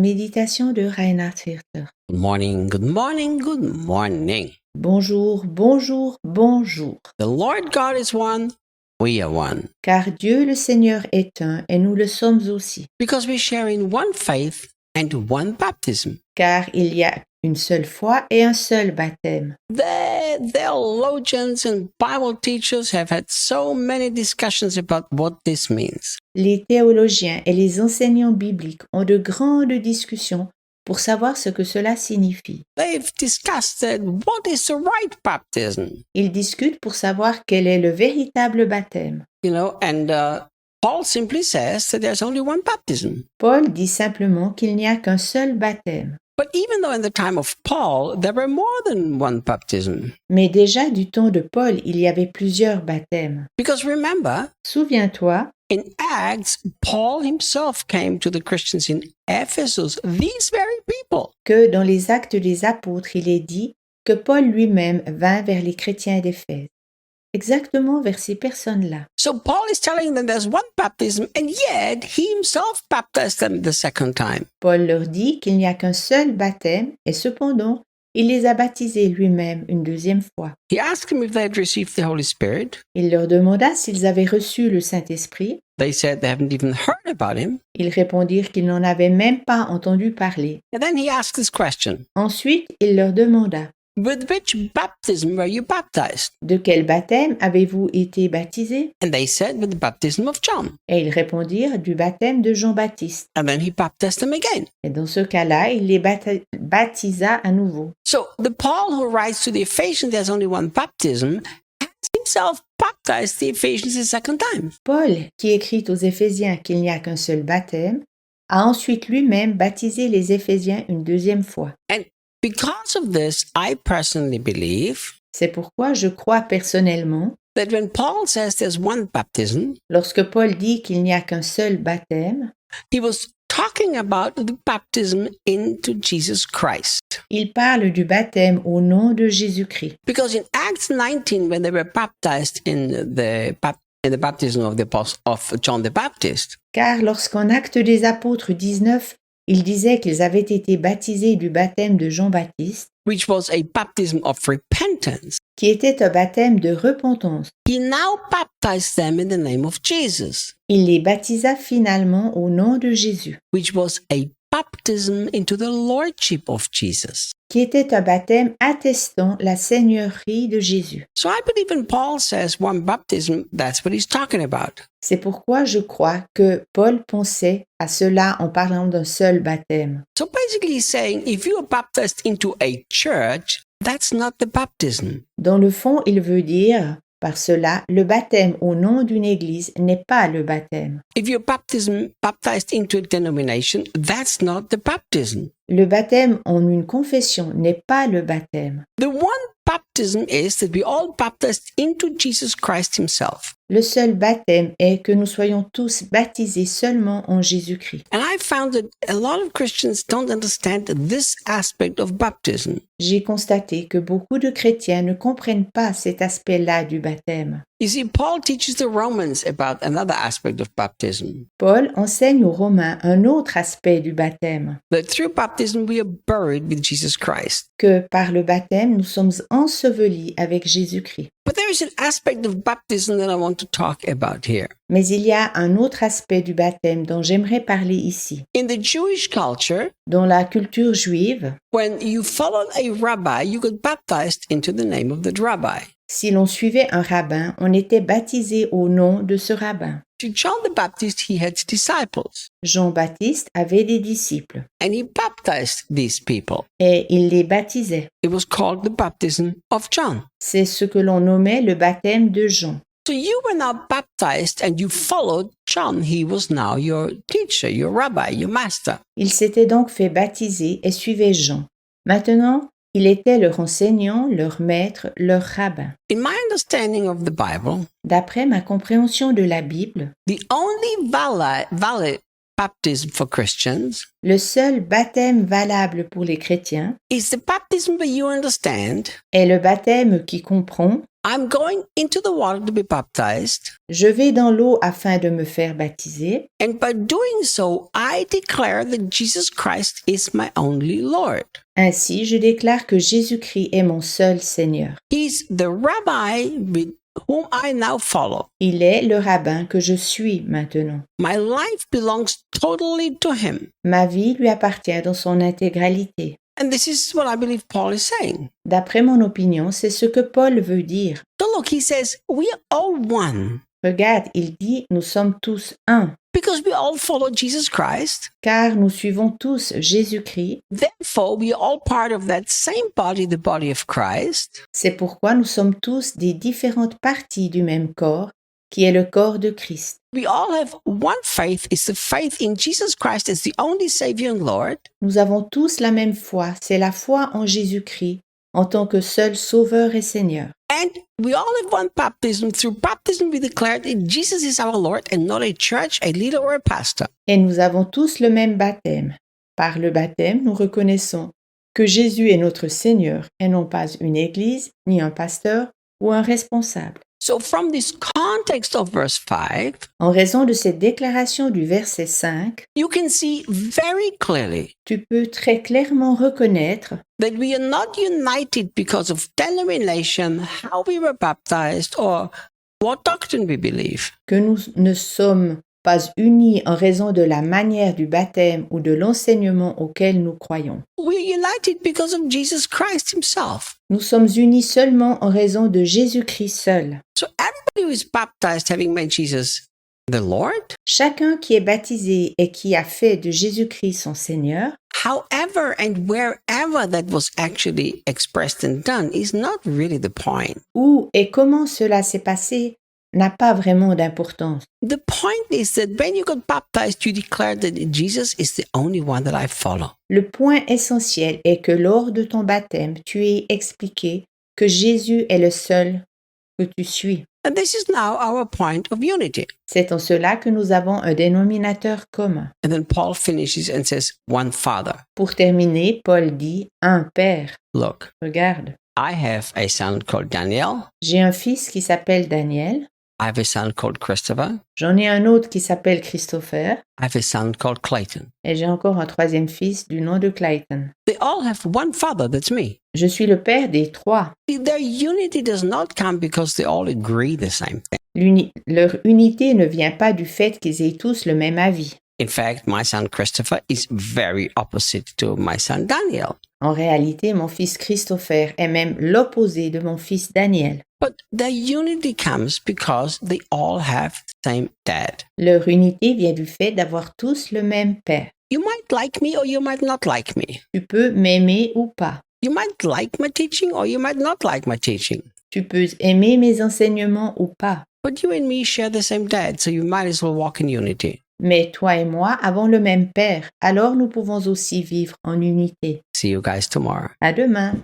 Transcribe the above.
Méditation de Reinhard Hirter. Good morning, good morning, good morning. Bonjour, bonjour, bonjour. The Lord God is one, we are one. Car Dieu le Seigneur est un et nous le sommes aussi. Because we share in one faith and one baptism. Car il y a une seule foi et un seul baptême. The theologians and Bible teachers have had so many discussions about what this means. Les théologiens et les enseignants bibliques ont de grandes discussions pour savoir ce que cela signifie. They've discussed what is the right baptism. Ils discutent pour savoir quel est le véritable baptême. And Paul simply says that there's only one baptism. Paul dit simplement qu'il n'y a qu'un seul baptême. But even though in the time of Paul, there were more than one baptism. Mais déjà du temps de Paul, il y avait plusieurs baptêmes. Because remember, Souviens-toi, in Acts, Paul himself came to the Christians in Ephesus, these very people. que dans les Actes des Apôtres, il est dit que Paul lui-même vint vers les chrétiens d'Éphèse. Exactement vers ces personnes-là. So Paul is telling them there's one baptism, and yet he himself baptized them the second time. Paul leur dit qu'il n'y a qu'un seul baptême, et cependant, il les a baptisés lui-même une deuxième fois. He asked them if they had received the Holy Spirit. Il leur demanda s'ils avaient reçu le Saint-Esprit. They said they haven't even heard about him. Ils répondirent qu'ils n'en avaient même pas entendu parler. And then he asked this question: Ensuite, il leur demanda with which baptism were you baptized? de quel baptême avez-vous été baptisés? And they said with the baptism of John. Et ils répondirent du baptême de Jean-Baptiste. And then he baptized them again. Et dans ce cas-là, il les baptisa à nouveau. So the Paul who writes to the Ephesians there's only one baptism has himself baptized the Ephesians the second time. Paul, qui écrit aux Éphésiens qu'il n'y a qu'un seul baptême, a ensuite lui-même baptisé les Éphésiens une deuxième fois. And because of this, I personally believe C'est pourquoi je crois personnellement, that when Paul says there's one baptism, lorsque Paul dit qu'il n'y a qu'un seul baptême, he was talking about the baptism into Jesus Christ. il parle du baptême au nom de Jésus-Christ. Because in Acts 19, when they were baptized in the baptism of John the Baptist, Car lorsqu'en Actes des Apôtres 19, il disait qu'ils avaient été baptisés du baptême de Jean-Baptiste, which was a baptism of repentance, qui était un baptême de repentance, he now baptized them in the name of Jesus, il les baptisa finalement au nom de Jésus, which was a baptism into the lordship of Jesus. qui était un baptême attestant la seigneurie de Jésus. So I believe when Paul says one baptism, that's what he's talking about. C'est pourquoi je crois que Paul pensait à cela en parlant d'un seul baptême. So basically he's saying if you are baptized into a church, that's not the baptism. Dans le fond, il veut dire, par cela, le baptême au nom d'une église n'est pas le baptême. If you're baptized into a denomination, that's not the baptism. Le baptême en une confession n'est pas le baptême. The one baptism is that we all baptized into Jesus Christ himself. Le seul baptême est que nous soyons tous baptisés seulement en Jésus-Christ. And I found that a lot of Christians don't understand this aspect of baptism. J'ai constaté que beaucoup de chrétiens ne comprennent pas cet aspect-là du baptême. You see, Paul teaches the Romans about another aspect of baptism. Paul enseigne aux Romains un autre aspect du baptême, That through baptism we are buried with Jesus Christ. que par le baptême nous sommes ensevelis avec Jésus-Christ. But there is an aspect of baptism that I want to talk about here. Mais il y a un autre aspect du baptême dont j'aimerais parler ici. In the Jewish culture, Dans la culture juive, when you followed a rabbi, you got baptized into the name of that rabbi. si l'on suivait un rabbin, on était baptisé au nom de ce rabbin. To John the Baptist, he had disciples, Jean-Baptiste avait des disciples and he baptized these people. et il les baptisait. It was called the baptism of John. C'est ce que l'on nommait le baptême de Jean. So you were now baptized and you followed John. He was now your teacher, your rabbi, your master. Il s'était donc fait baptiser et suivait Jean. Maintenant, il était leur enseignant, leur maître, leur rabbin. In my understanding of the Bible, D'après ma compréhension de la Bible, the only valid baptism for Christians le seul baptême valable pour les chrétiens is the baptism that you understand. est le baptême qui comprend I'm going into the water to be baptized. Je vais dans l'eau afin de me faire baptiser, And by doing so, I declare that Jesus Christ is my only Lord. ainsi je déclare que Jésus-Christ est mon seul Seigneur. He's the rabbi with whom I now follow. Il est le rabbin que je suis maintenant. My life belongs totally to him. Ma vie lui appartient dans son intégralité. And this is what I believe Paul is saying. D'après mon opinion, c'est ce que Paul veut dire. So look, he says, we are all one Regarde, il dit, nous sommes tous un, because we all follow Jesus Christ. car nous suivons tous Jésus-Christ. Therefore, we are all part of that same body, the body of Christ. C'est pourquoi nous sommes tous des différentes parties du même corps, qui est le corps de Christ. We all have one faith. It's the faith in Jesus Christ as the only Savior and Lord. Nous avons tous la même foi, c'est la foi en Jésus-Christ, en tant que seul Sauveur et Seigneur. And we all have one baptism. Through baptism, we declare that Jesus is our Lord and not a church, a leader, or a pastor. Et nous avons tous le même baptême. Par le baptême, nous reconnaissons que Jésus est notre Seigneur et non pas une église, ni un pasteur ou un responsable. So from this context of verse 5, En raison de cette déclaration du verset 5, you can see very clearly tu peux très clairement reconnaître that we are not united because of denomination, how we were baptized, or what doctrine we believe. que nous ne sommes pas unis en raison de la manière du baptême ou de l'enseignement auquel nous croyons. We are united because of Jesus Christ himself. Nous sommes unis seulement en raison de Jésus-Christ seul. So everybody who is baptized having made Jesus the Lord, Chacun qui est baptisé et qui a fait de Jésus-Christ son Seigneur, however and wherever that was actually expressed and done, is not really the point. où et comment cela s'est passé n'a pas vraiment d'importance. The point is that when you got baptized, you declared that Jesus is the only one that I follow. Le point essentiel est que lors de ton baptême, tu aies expliqué que Jésus est le seul que tu suis. And this is now our point of unity. C'est en cela que nous avons un dénominateur commun. And then Paul finishes and says, one Father. Pour terminer, Paul dit un Père. Look, Regarde, I have a son called Daniel. j'ai un fils qui s'appelle Daniel, I have a son called Christopher. j'en ai un autre qui s'appelle Christopher, I have a son called Clayton. et j'ai encore un troisième fils du nom de Clayton. They all have one Father, that's me. Je suis le père des trois. Their unity does not come because they all agree the same thing. Leur unité ne vient pas du fait qu'ils aient tous le même avis. In fact, my son Christopher is very opposite to my son Daniel. En réalité, mon fils Christopher est même l'opposé de mon fils Daniel. But their unity comes because they all have the same dad. Leur unité vient du fait d'avoir tous le même père. You might like me or you might not like me. Tu peux m'aimer ou pas. You might like my teaching or you might not like my teaching. Tu peux aimer mes enseignements ou pas. But you and me share the same dad, so you might as well walk in unity. Mais toi et moi avons le même père, alors nous pouvons aussi vivre en unité. See you guys tomorrow. À demain.